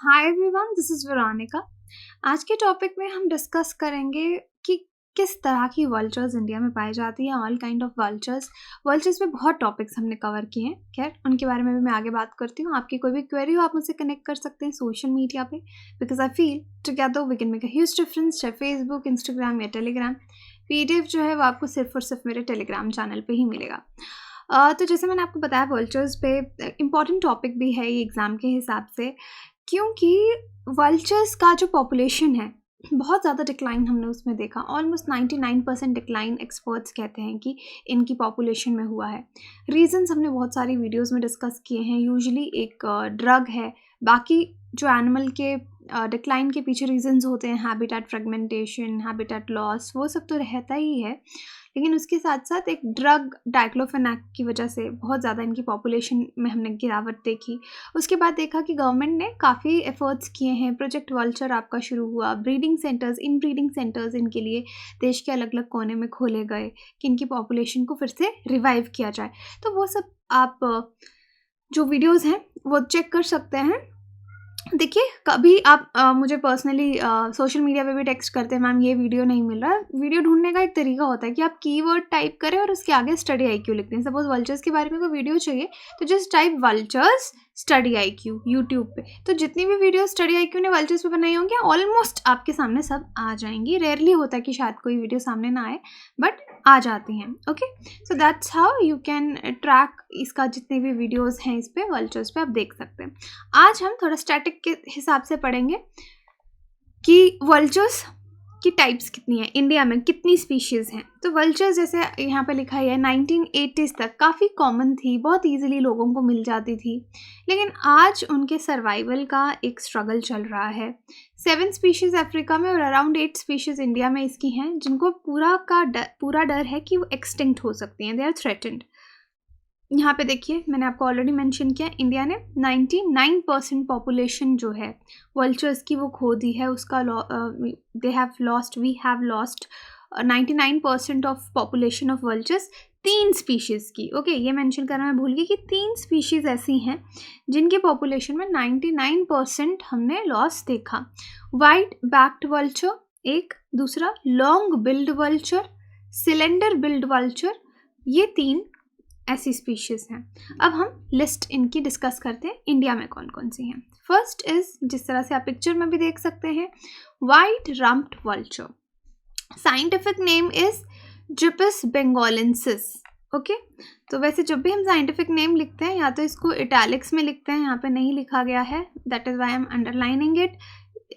Hi everyone, this is Veronica. आज के topic में हम डिस्कस करेंगे कि किस तरह की वल्चर्स इंडिया में पाई जाती हैं। ऑल काइंड ऑफ वल्चर्स में बहुत टॉपिक्स हमने कवर किए हैं। खैर, उनके बारे में भी मैं आगे बात करती हूँ। आपकी कोई भी क्वेरी हो, आप मुझसे कनेक्ट कर सकते हैं सोशल मीडिया पे, because I feel together we can make a huge difference, चाहे फेसबुक, इंस्टाग्राम या टेलीग्राम। पीडीएफ जो है वो आपको सिर्फ और सिर्फ मेरे टेलीग्राम चैनल पे ही मिलेगा। तो जैसे मैंने आपको बताया, वल्चर्स पे इम्पॉर्टेंट टॉपिक भी है ये एग्ज़ाम के हिसाब से, क्योंकि वल्चर्स का जो पॉपुलेशन है बहुत ज़्यादा डिक्लाइन हमने उसमें देखा। ऑलमोस्ट 99% डिक्लाइन एक्सपर्ट्स कहते हैं कि इनकी पॉपुलेशन में हुआ है। रीजंस हमने बहुत सारी वीडियोस में डिस्कस किए हैं। यूजुअली एक ड्रग है, बाकी जो एनिमल के डिक्लाइन के पीछे रीजंस होते हैं, हैबिटेट फ्रेगमेंटेशन, हैबिटेट लॉस, वो सब तो रहता ही है, लेकिन उसके साथ साथ एक ड्रग डाइक्लोफेनाक की वजह से बहुत ज़्यादा इनकी पॉपुलेशन में हमने गिरावट देखी। उसके बाद देखा कि गवर्नमेंट ने काफ़ी एफर्ट्स किए हैं। प्रोजेक्ट वल्चर आपका शुरू हुआ, ब्रीडिंग सेंटर्स इनके लिए देश के अलग अलग कोने में खोले गए कि इनकी पॉपुलेशन को फिर से रिवाइव किया जाए। तो वो सब आप जो वीडियोज़ हैं वो चेक कर सकते हैं। देखिए, कभी आप मुझे पर्सनली सोशल मीडिया पे भी टेक्स्ट करते हैं, मैम ये वीडियो नहीं मिल रहा है। वीडियो ढूंढने का एक तरीका होता है कि आप कीवर्ड टाइप करें और उसके आगे स्टडी आईक्यू लिखते हैं। सपोज वल्चर्स के बारे में कोई वीडियो चाहिए तो just type vultures study IQ YouTube पे। तो जितनी भी वीडियो स्टडी आईक्यू ने वल्चर्स पे बनाई होंगी, ऑलमोस्ट आपके सामने सब आ जाएंगी। रेयरली होता है कि शायद कोई वीडियो सामने ना आए, बट आ जाती हैं। Okay, so that's how you can track इसका। जितने भी वीडियोस हैं इस पे वल्चर्स पे आप देख सकते हैं। आज हम थोड़ा स्टैटिक के हिसाब से पढ़ेंगे कि वल्चर्स की टाइप्स कितनी है, इंडिया में कितनी स्पीशीज़ हैं। तो वल्चर्स जैसे यहाँ पे लिखा है 1980s तक काफ़ी कॉमन थी, बहुत इजीली लोगों को मिल जाती थी, लेकिन आज उनके सर्वाइवल का एक स्ट्रगल चल रहा है। 7 स्पीशीज़ अफ्रीका में और अराउंड 8 स्पीशीज़ इंडिया में इसकी हैं, जिनको पूरा डर है कि वो एक्सटिंक्ट हो सकती हैं। They are threatened. यहाँ पे देखिए, मैंने आपको ऑलरेडी मेंशन किया, इंडिया ने 99% पॉपुलेशन जो है वल्चर्स की वो खो दी है। उसका we have lost 99% of population of vultures. 3 species की, ओके, ये मेंशन करना मैं भूल गई कि 3 स्पीशीज़ ऐसी हैं जिनके पॉपुलेशन में 99% हमने लॉस देखा। वाइट बैक्ड वल्चर एक, दूसरा long billed vulture, cylinder billed vulture, ये 3 ऐसी स्पीशीज़ हैं। अब हम लिस्ट इनकी डिस्कस करते हैं, इंडिया में कौन कौन सी हैं। फर्स्ट इज, जिस तरह से आप पिक्चर में भी देख सकते हैं, white rumped vulture. Scientific name is Gyps bengalensis. Okay, तो वैसे जब भी हम साइंटिफिक नेम लिखते हैं, या तो इसको इटैलिक्स में लिखते हैं, यहाँ पे नहीं लिखा गया है, that is why I am underlining it.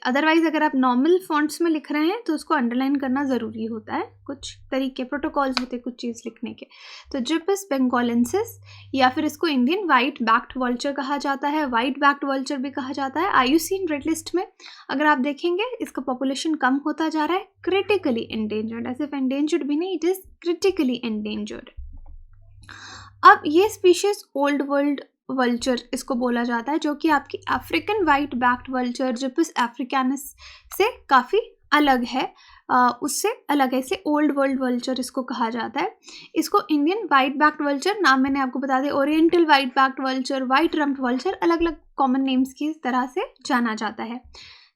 Otherwise अगर आप नॉर्मल फॉन्ट्स में लिख रहे हैं तो उसको अंडरलाइन करना ज़रूरी होता है। कुछ तरीके, प्रोटोकॉल्स होते हैं कुछ चीज़ लिखने के। तो जिपस बेंगोलेंसिस, या फिर इसको इंडियन वाइट बैक्ड वल्चर कहा जाता है, वाइट बैक्ड वल्चर भी कहा जाता है। आईयूसीएन रेड लिस्ट में अगर आप देखेंगे, इसका पॉपुलेशन कम होता जा रहा है, क्रिटिकली एंडेंजर्ड। ऐसे एंडेंजर्ड भी नहीं, इट इज़ क्रिटिकली एंडेंजर्ड। अब ये स्पीशीज़ ओल्ड वर्ल्ड वल्चर इसको बोला जाता है, जो कि आपकी अफ्रीकन वाइट बैक्ड वल्चर जिपस अफ्रीकानस से काफ़ी अलग है। उससे अलग है, इसे ओल्ड वर्ल्ड वल्चर इसको कहा जाता है। इसको इंडियन वाइट बैक्ड वल्चर, नाम मैंने आपको बता दिया, oriental white backed vulture, white rumped vulture, अलग अलग कॉमन नेम्स की तरह से जाना जाता है।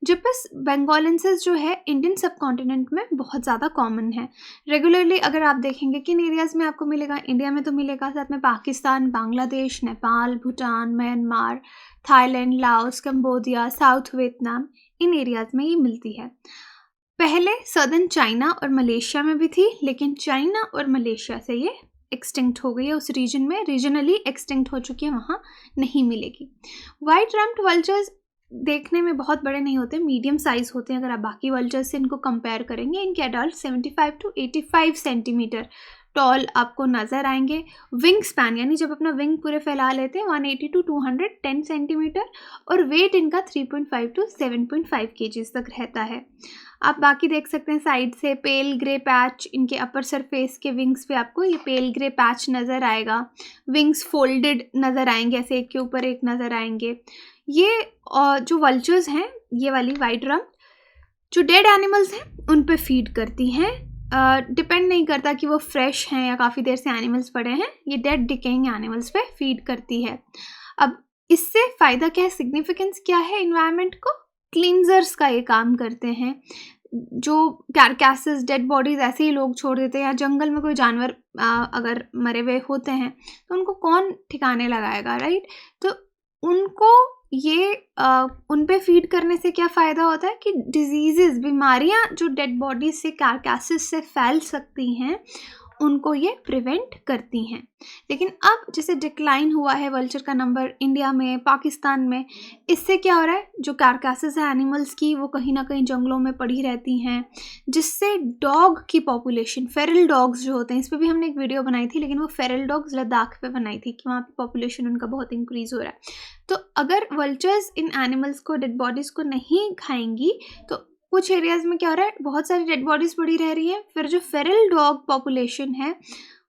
जिपस बेंगोलेंसिस जो है इंडियन सब कॉन्टिनेंट में बहुत ज़्यादा कॉमन है। रेगुलरली अगर आप देखेंगे किन एरियाज़ में आपको मिलेगा, इंडिया में तो मिलेगा, साथ में Pakistan, Bangladesh, Nepal, Bhutan, Myanmar, Thailand, Laos, Cambodia, south Vietnam, इन एरियाज़ में ये मिलती है। पहले सदर्न चाइना और मलेशिया में भी थी, लेकिन चाइना और मलेशिया से ये एक्सटिंक्ट हो गई है। उस रीजन में रीजनली एक्सटिंक्ट हो चुकी है, वहाँ नहीं मिलेगी। वाइट रम्प्ड वल्चर्स देखने में बहुत बड़े नहीं होते, मीडियम साइज़ होते हैं। अगर आप बाकी वल्चर्स से इनको कंपेयर करेंगे, इनके एडल्ट 75 to 85 सेंटीमीटर टॉल आपको नज़र आएंगे। विंग स्पैन, यानी जब अपना विंग पूरे फैला लेते हैं, 180 to 210 सेंटीमीटर, और वेट इनका 3.5 to 7.5 kgs तक रहता है। आप बाकी देख सकते हैं साइड से पेल ग्रे पैच, इनके अपर सरफेस के विंग्स पे आपको ये पेल ग्रे पैच नज़र आएगा। विंग्स फोल्डेड नज़र आएंगे, ऐसे एक के ऊपर एक नज़र आएंगे। ये जो वल्चर्स हैं, ये वाली वाइट रम्प, जो डेड एनिमल्स हैं उन पे फीड करती हैं। डिपेंड नहीं करता कि वो फ्रेश हैं या काफ़ी देर से एनिमल्स पड़े हैं, ये डेड डिकेइंग एनिमल्स पे फीड करती है। अब इससे फ़ायदा क्या है, सिग्निफिकेंस क्या है इन्वायरमेंट को? क्लींजर्स का ये काम करते हैं। जो कैरकैसेस, डेड बॉडीज़ ऐसे ही लोग छोड़ देते हैं, या जंगल में कोई जानवर अगर मरे हुए होते हैं तो उनको कौन ठिकाने लगाएगा, राइट? तो उनको ये उन पे फीड करने से क्या फ़ायदा होता है कि डिजीज़ेज़, बीमारियां जो डेड बॉडीज से, कैरकैसेस से फैल सकती हैं, उनको ये प्रिवेंट करती हैं। लेकिन अब जैसे डिक्लाइन हुआ है वल्चर का नंबर इंडिया में, पाकिस्तान में, इससे क्या हो रहा है, जो कैरकैसेस है एनिमल्स की वो कहीं ना कहीं जंगलों में पड़ी रहती हैं, जिससे डॉग की पॉपुलेशन, फेरल डॉग्स जो होते हैं, इस पर भी हमने एक वीडियो बनाई थी, लेकिन वो फेरल डॉग्स लद्दाख पे बनाई थी कि वहाँ पे पॉपुलेशन उनका बहुत इंक्रीज़ हो रहा है। तो अगर वल्चर्स इन एनिमल्स को, डेड बॉडीज़ को नहीं खाएंगी तो कुछ एरियाज़ में क्या हो रहा है, बहुत सारी डेड बॉडीज़ पड़ी रह रही हैं, फिर जो फेरल डॉग पॉपुलेशन है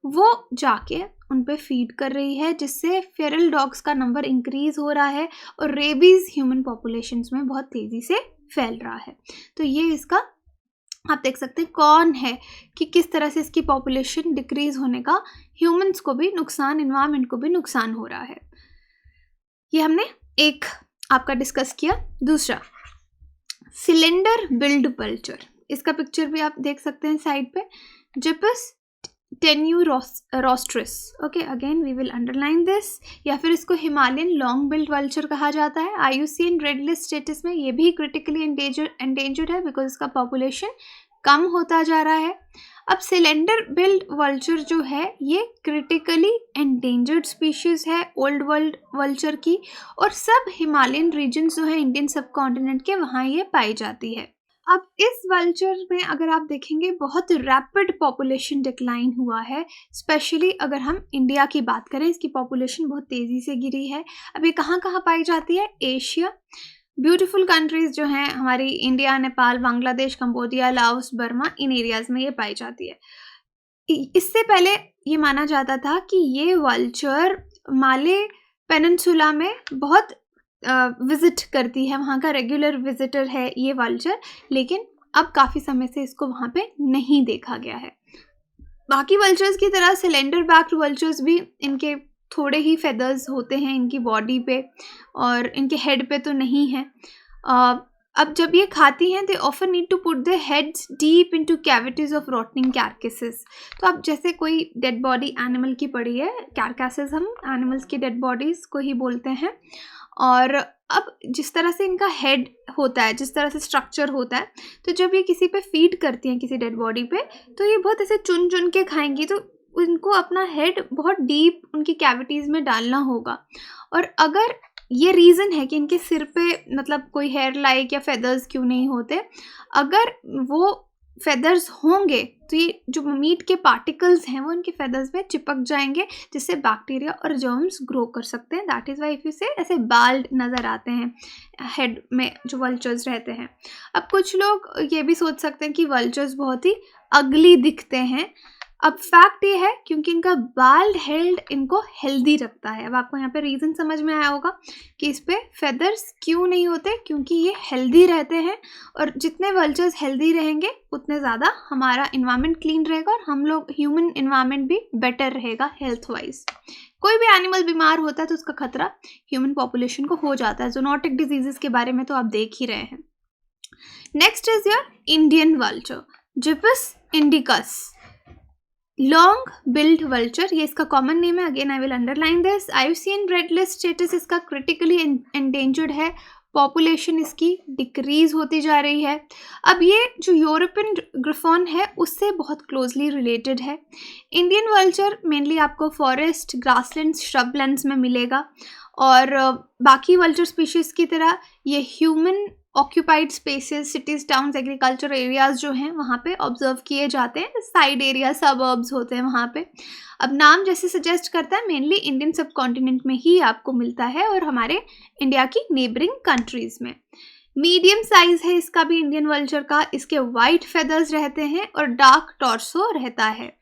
वो जाके उन पे फीड कर रही है, जिससे फेरल डॉग्स का नंबर इंक्रीज़ हो रहा है और रेबीज़ ह्यूमन पॉपुलेशंस में बहुत तेज़ी से फैल रहा है। तो ये इसका आप देख सकते हैं कौन है कि किस तरह से इसकी पॉपुलेशन डिक्रीज़ होने का ह्यूमंस को भी नुकसान, इन्वायरमेंट को भी नुकसान हो रहा है। ये हमने एक आपका डिस्कस किया। दूसरा, सिलेंडर बिल्ड वल्चर, इसका पिक्चर भी आप देख सकते हैं साइड पे, Gyps tenuirostris. Okay, again we will underline this. या फिर इसको हिमालयन लॉन्ग बिल्ड वल्चर कहा जाता है। IUCN रेड लिस्ट स्टेटस में ये भी क्रिटिकली एंडेंजर्ड है बिकॉज इसका पॉपुलेशन कम होता जा रहा है। अब सिलेंडर बिल्ड वल्चर जो है ये क्रिटिकली एंडेंजर्ड स्पीशीज़ है ओल्ड वर्ल्ड वल्चर की, और सब हिमालयन रीजन्स जो है इंडियन सब कॉन्टिनेंट के, वहाँ ये पाई जाती है। अब इस वल्चर में अगर आप देखेंगे बहुत रैपिड पॉपुलेशन डिक्लाइन हुआ है, स्पेशली अगर हम इंडिया की बात करें, इसकी पॉपुलेशन बहुत तेज़ी से गिरी है। अब ये कहाँ कहाँ पाई जाती है? एशिया, ब्यूटीफुल कंट्रीज़ जो हैं हमारी, India, Nepal, Bangladesh, Cambodia, Laos, Burma, इन एरियाज़ में ये पाई जाती है। इससे पहले ये माना जाता था कि ये वल्चर माले पेनिनसुला में बहुत विज़िट करती है, वहाँ का रेगुलर विजिटर है ये वल्चर, लेकिन अब काफ़ी समय से इसको वहाँ पे नहीं देखा गया है। बाकी वल्चर्स की तरह सिलेंडर बैक्ड वल्चर्स भी, इनके थोड़े ही फेदर्स होते हैं इनकी बॉडी पे और इनके हेड पे तो नहीं है। अब जब ये खाती हैं, they often need to put their heads deep into cavities of rotting carcasses. तो अब जैसे कोई डेड बॉडी एनिमल की पड़ी है, कैरकेसेस हम एनिमल्स की डेड बॉडीज़ को ही बोलते हैं, और अब जिस तरह से इनका हेड होता है, जिस तरह से स्ट्रक्चर होता है, तो जब ये किसी पे फीड करती हैं, किसी डेड बॉडी पे, तो ये बहुत ऐसे चुन चुन के खाएंगी, तो उनको अपना हेड बहुत डीप उनकी कैविटीज़ में डालना होगा। और अगर ये रीज़न है कि इनके सिर पे मतलब कोई हेयर लाइक या फेदर्स क्यों नहीं होते, अगर वो फेदर्स होंगे तो ये जो मीट के पार्टिकल्स हैं वो इनके फेदर्स में चिपक जाएंगे, जिससे बैक्टीरिया और जर्म्स ग्रो कर सकते हैं। That is why if you से ऐसे बाल्ड नज़र आते हैं हेड में जो वल्चर्स रहते हैं। अब कुछ लोग ये भी सोच सकते हैं कि वल्चर्स बहुत ही अगली दिखते हैं। अब फैक्ट ये है क्योंकि इनका बाल्ड हेड इनको हेल्दी रखता है। अब आपको यहाँ पे रीज़न समझ में आया होगा कि इस पे फेदर्स क्यों नहीं होते, क्योंकि ये हेल्दी रहते हैं, और जितने वल्चर्स हेल्दी रहेंगे उतने ज़्यादा हमारा इन्वायरमेंट क्लीन रहेगा और हम लोग ह्यूमन इन्वायरमेंट भी बेटर रहेगा हेल्थ वाइज। कोई भी एनिमल बीमार होता है तो उसका खतरा ह्यूमन पॉपुलेशन को हो जाता है। ज़ूनोटिक डिजीज़ के बारे में तो आप देख ही रहे हैं। Next is your Indian vulture, Gyps indicus, long billed vulture, ये इसका कॉमन नेम है। Again I will underline this. IUCN red list status इसका क्रिटिकली एंडेंजर्ड है, पॉपुलेशन इसकी डिक्रीज होती जा रही है। अब ये जो यूरोपियन ग्रिफॉन है उससे बहुत क्लोजली रिलेटेड है। इंडियन वल्चर मेनली आपको फॉरेस्ट, ग्रासलैंड्स, श्रबलैंड्स में मिलेगा, और बाकी वल्चर स्पीशीज़ की तरह ये human occupied spaces, cities, towns, agriculture areas जो हैं वहाँ पे ऑब्जर्व किए जाते हैं। साइड एरिया, सबअर्ब्स होते हैं वहाँ पे। अब नाम जैसे सजेस्ट करता है, मेनली इंडियन सब कॉन्टिनेंट में ही आपको मिलता है और हमारे इंडिया की नेबरिंग कंट्रीज़ में। मीडियम साइज़ है इसका भी इंडियन वल्चर का। इसके वाइट फेदर्स रहते हैं और डार्क टॉर्सो रहता है,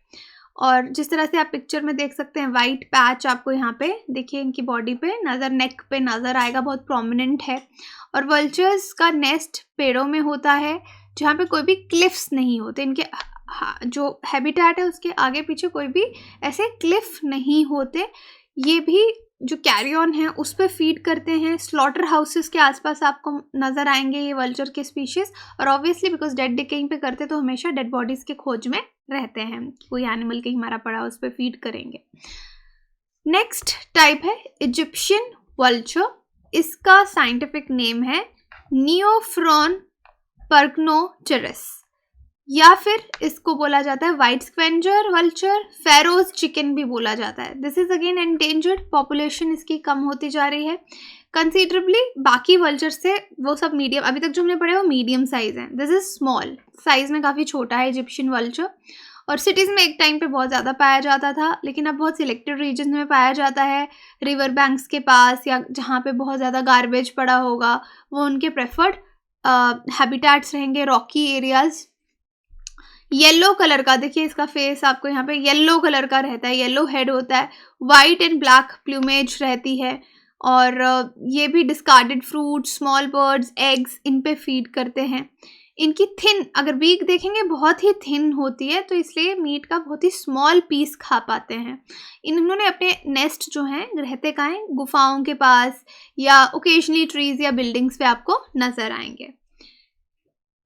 और जिस तरह से आप पिक्चर में देख सकते हैं वाइट पैच आपको यहाँ पे देखिए इनकी बॉडी पे नज़र, नेक पे नज़र आएगा, बहुत प्रोमिनेंट है। और वल्चर्स का नेस्ट पेड़ों में होता है जहाँ पे कोई भी क्लिफ्स नहीं होते। इनके जो हैबिटेट है उसके आगे पीछे कोई भी ऐसे क्लिफ नहीं होते। ये भी जो कैरी ऑन है उस पर फीड करते हैं। स्लॉटर हाउसेस के आसपास आपको नज़र आएंगे ये वल्चर के स्पीशीज़। और ऑब्वियसली बिकॉज डेड डिकेइंग पे करते तो हमेशा डेड बॉडीज़ के खोज में रहते हैं, कोई एनिमल कहीं मारा पड़ा उस पर फीड करेंगे। नेक्स्ट टाइप है इजिप्शियन वल्चर। इसका साइंटिफिक नेम है नियोफ्रॉन परक्नोचेरस, या फिर इसको बोला जाता है white scavenger vulture, Feroz chicken भी बोला जाता है। This is again endangered, population इसकी कम होती जा रही है कंसिडरेबली। बाकी वल्चर से वो सब मीडियम, अभी तक जो हमने पढ़े वो मीडियम साइज है, दिस इज स्मॉल साइज में काफ़ी छोटा है इजिप्शियन वल्चर। और सिटीज़ में एक टाइम पे बहुत ज़्यादा पाया जाता था, लेकिन अब बहुत सिलेक्टेड रीजन में पाया जाता है, रिवर बैंक्स के पास या जहाँ पे बहुत ज़्यादा गार्बेज पड़ा होगा वो उनके प्रेफर्ड हैबिटेट्स रहेंगे, रॉकी एरियाज। येलो कलर का, देखिए इसका फेस आपको यहाँ पे येलो कलर का रहता है, येलो हेड होता है, वाइट एंड ब्लैक प्लूमेज रहती है। और ये भी discarded fruit, small birds, eggs in पे फीड करते हैं। इनकी थिन, अगर बीक देखेंगे बहुत ही थिन होती है, तो इसलिए मीट का बहुत ही स्मॉल पीस खा पाते हैं। इन्होंने अपने नेस्ट जो हैं रहते कहाँ हैं, गुफाओं के पास या ओकेजनली ट्रीज या बिल्डिंग्स पे आपको नजर आएंगे।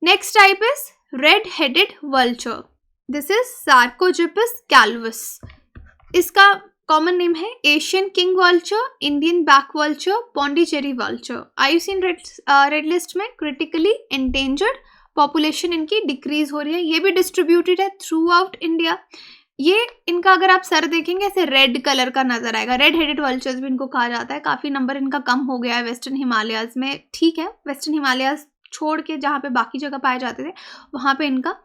Next type is red headed vulture, this is Sarcogyps calvus. इसका कॉमन नेम है Asian king vulture, Indian black vulture, Pondicherry vulture. IUCN red list में क्रिटिकली एंडेंजर्ड, पॉपुलेशन इनकी डिक्रीज हो रही है। ये भी डिस्ट्रीब्यूटेड है थ्रू आउट इंडिया। ये इनका अगर आप सर देखेंगे ऐसे रेड कलर का नजर आएगा, रेड हेडेड वल्चर्स भी इनको कहा जाता है। काफ़ी नंबर इनका कम हो गया है वेस्टर्न हिमालयाज में, ठीक है, वेस्टर्न हिमालयाज छोड़ के जहाँ पे बाकी जगह पाए जाते थे वहाँ पे इनका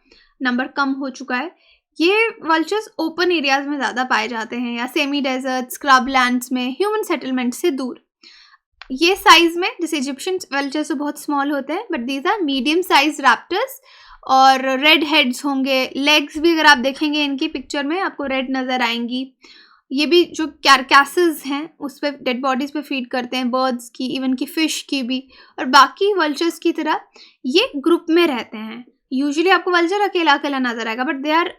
नंबर कम हो चुका है। ये वल्चर्स ओपन एरियाज में ज़्यादा पाए जाते हैं या सेमी डेजर्ट, स्क्रब लैंड्स में, ह्यूमन सेटलमेंट से दूर। ये साइज में जैसे इजिप्शियन वल्चर्स तो बहुत स्मॉल होते हैं, but these are medium size raptors और रेड हेड्स होंगे। लेग्स भी अगर आप देखेंगे इनकी पिक्चर में आपको रेड नज़र आएंगी। ये भी जो कैरकैसेस हैं उस पर डेड बॉडीज़ पे फीड करते हैं, बर्ड्स की, इवन की फ़िश की भी। और बाकी वल्चर्स की तरह ये ग्रुप में रहते हैं। यूजुअली आपको वल्चर अकेला अकेला नज़र आएगा, बट दे आर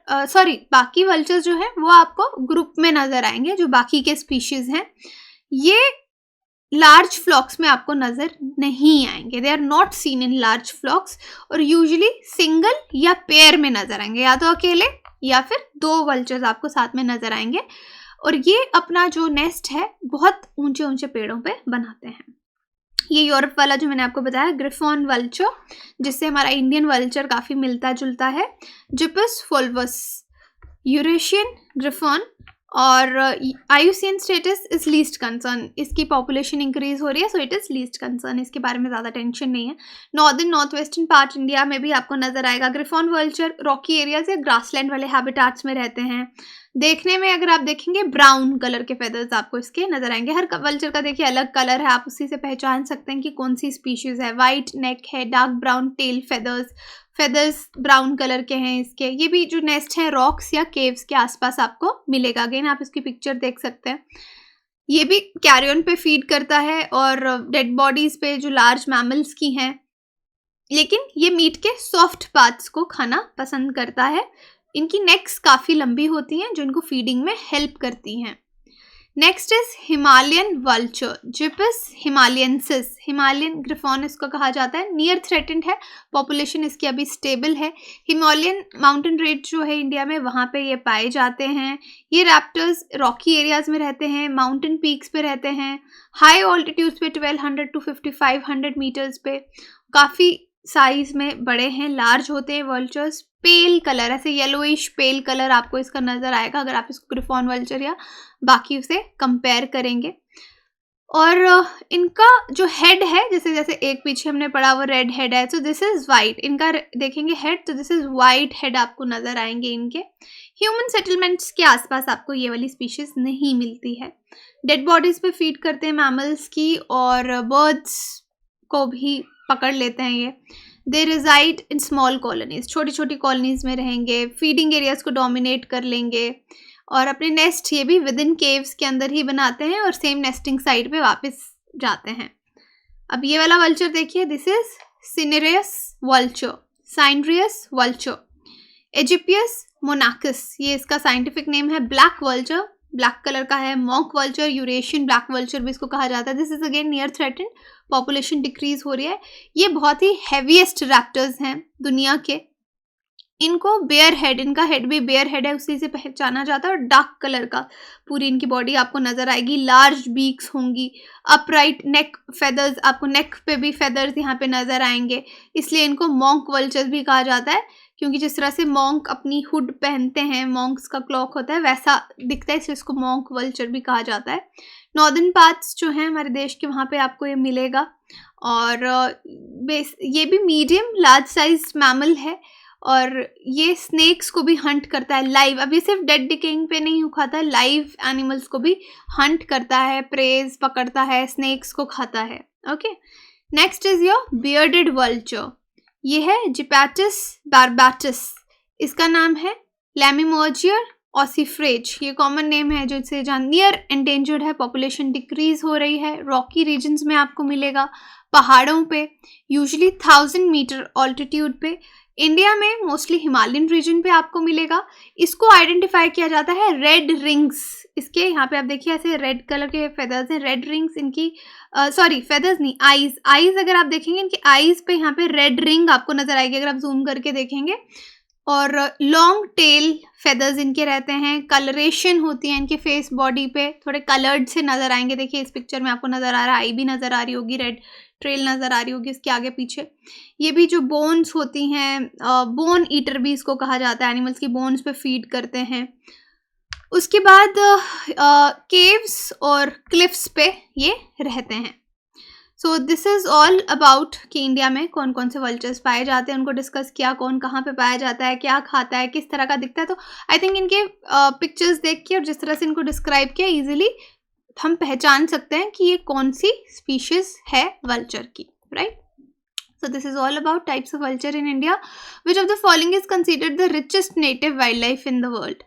बाकी वल्चर्स जो है वो आपको ग्रुप में नज़र आएंगे, जो बाकी के स्पीशीज़ हैं। ये लार्ज फ्लॉक्स में आपको नज़र नहीं आएंगे, they are not seen in large flocks, और यूजुअली सिंगल या पेयर में नज़र आएंगे, या तो अकेले या फिर दो वल्चर्स आपको साथ में नज़र आएंगे। और ये अपना जो नेस्ट है बहुत ऊंचे ऊंचे पेड़ों पे बनाते हैं। ये यूरोप वाला जो मैंने आपको बताया ग्रिफॉन वल्चर, जिससे हमारा इंडियन वल्चर काफ़ी मिलता जुलता है, जिपस फुल्वस, यूरेशियन ग्रिफॉन। और IUCN status is least concern, इसकी पॉपुलेशन इंक्रीज हो रही है, so it is least concern, इसके बारे में ज़्यादा टेंशन नहीं है। Northern north western part India में भी आपको नज़र आएगा ग्रिफॉन वल्चर। रॉकी एरियाज या ग्रासलैंड वाले हैबिटेट्स में रहते हैं। देखने में अगर आप देखेंगे ब्राउन कलर के फेदर्स आपको इसके नज़र आएंगे। हर वल्चर का देखिए अलग कलर है, आप उसी से पहचान सकते हैं कि कौन सी स्पीशीज़ है। वाइट नेक है, dark brown tail, feathers brown colour के हैं इसके। ये भी जो नेस्ट है रॉक्स या केव्स के आसपास आपको मिलेगा। अगेन आप इसकी पिक्चर देख सकते हैं। ये भी कैरियन पे फीड करता है और डेड बॉडीज पे जो लार्ज मैमल्स की हैं, लेकिन ये मीट के सॉफ्ट पार्ट्स को खाना पसंद करता है। इनकी नेक्स काफ़ी लंबी होती हैं जो इनको फीडिंग में हेल्प करती हैं। Next is Himalayan vulture, Gyps himalayensis. Himalayan griffon इसको कहा जाता है, नियर थ्रेटेंड है, पॉपुलेशन इसकी अभी स्टेबल है। हिमालयन माउंटेन रेंज जो है इंडिया में वहाँ पे ये पाए जाते हैं। ये रैप्टर्स रॉकी एरियाज में रहते हैं, माउंटेन पीक्स पे रहते हैं, हाई ऑल्टीट्यूड्स पे 1200 to 5500 मीटर्स पे। काफ़ी साइज में बड़े हैं, लार्ज होते हैं वल्चर्स। पेल कलर, ऐसे येलोइश पेल कलर आपको इसका नज़र आएगा अगर आप इसको ग्रिफॉन वल्चर या बाकी से कंपेयर करेंगे। और इनका जो हेड है, जैसे जैसे एक पीछे हमने पढ़ा वो रेड हेड है, तो दिस इज़ वाइट। इनका देखेंगे हेड, तो दिस इज़ वाइट हेड आपको नज़र आएंगे इनके। ह्यूमन सेटलमेंट्स के आसपास आपको ये वाली स्पीशीज़ नहीं मिलती है। डेड बॉडीज़ पे फीड करते हैं मैमल्स की, और बर्ड्स को भी पकड़ लेते हैं ये। दे रिजाइड इन स्मॉल कॉलोनीज, छोटी छोटी कॉलोनीज में रहेंगे, फीडिंग एरियाज को डोमिनेट कर लेंगे, और अपने नेस्ट ये भी विद इन केव्स के अंदर ही बनाते हैं और सेम नेस्टिंग साइट पे वापस जाते हैं। अब ये वाला वल्चर देखिए, this is cinereous vulture, cinereous vulture, Aegypius monachus, ये इसका साइंटिफिक नेम है। ब्लैक वल्चर, ब्लैक कलर का है। Monk vulture, Eurasian black vulture भी इसको कहा जाता है। This is again near threatened, population decrease हो रही है। ये बहुत ही हैवीएस्ट रैप्टर्स हैं दुनिया के। इनको बेयर हेड, इनका हेड भी बेयर हेड है, उसी से पहचाना जाता है। और डार्क कलर का पूरी इनकी बॉडी आपको नजर आएगी। लार्ज बीक्स होंगी, अपराइट नेक, फेदर्स, आपको नेक पे भी फेदर्स यहाँ पे नजर आएंगे। इसलिए इनको मॉन्क वल्चर्स भी कहा जाता है, क्योंकि जिस तरह से मॉन्क अपनी हुड पहनते हैं, मॉन्क्स का क्लॉक होता है, वैसा दिखता है, इसलिए इसको मॉन्क वल्चर भी कहा जाता है। नॉर्दर्न पार्ट्स जो हैं हमारे देश के, वहाँ पे आपको ये मिलेगा। और ये भी मीडियम लार्ज साइज मैमल है, और ये स्नेक्स को भी हंट करता है लाइव। अब ये सिर्फ डेड डिकेइंग पे नहीं खाता है, लाइव एनिमल्स को भी हंट करता है, प्रेज पकड़ता है, स्नेक्स को खाता है। Okay, next is your bearded vulture. ये है जिपैटस बारबैटस। इसका नाम है लैमिमोर्जियर ऑसिफ्रेज। ये कॉमन नेम है, जो इससे नियर एंडेंजर्ड है, पॉपुलेशन डिक्रीज हो रही है। रॉकी रीजन्स में आपको मिलेगा, पहाड़ों पे, यूजुअली 1000 मीटर ऑल्टीट्यूड पे। इंडिया में मोस्टली हिमालयन रीजन पे आपको मिलेगा। इसको आइडेंटिफाई किया जाता है रेड रिंग्स। इसके यहाँ पे आप देखिए ऐसे रेड कलर के फेदर्स हैं, रेड रिंग्स इनकी, सॉरी फेदर्स नहीं, आईज। आईज अगर आप देखेंगे, इनकी आईज पे यहाँ पे रेड रिंग आपको नजर आएगी अगर आप जूम करके देखेंगे। और लॉन्ग टेल फेदर्स इनके रहते हैं। कलरेशन होती है इनके फेस बॉडी पे, थोड़े कलर्ड से नजर आएंगे। देखिए इस पिक्चर में आपको नजर आ रहा है, आई भी नजर आ रही होगी, रेड ट्रेल नजर आ रही होगी इसके आगे पीछे। ये भी जो बोन्स होती हैं, बोन ईटर भी इसको कहा जाता है, एनिमल्स की बोन्स पे फीड करते हैं। उसके बाद केव्स और क्लिफ्स पे ये रहते हैं। So this is all about कि इंडिया में कौन कौन से वल्चर्स पाए जाते हैं, उनको डिस्कस किया, कौन कहाँ पे पाया जाता है, क्या खाता है, किस तरह का दिखता है। तो आई थिंक इनके पिक्चर्स देख के और जिस तरह से इनको डिस्क्राइब किया, इजीली हम पहचान सकते हैं कि ये कौन सी स्पीशीज है वल्चर की, right. So this is all about types of vulture in India. Which of the following is considered the richest native wildlife in the world?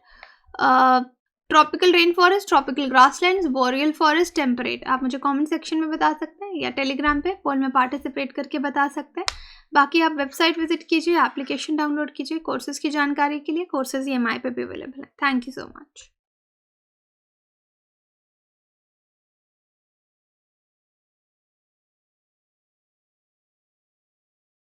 Tropical rainforest, tropical grasslands, boreal forest, temperate. आप मुझे comment section में बता सकते हैं या Telegram पे पोल में participate करके बता सकते हैं। बाकी आप वेबसाइट विजिट कीजिए, एप्लीकेशन डाउनलोड कीजिए कोर्सेज की जानकारी के लिए। कोर्सेज EMI पे भी अवेलेबल है। Thank you so much.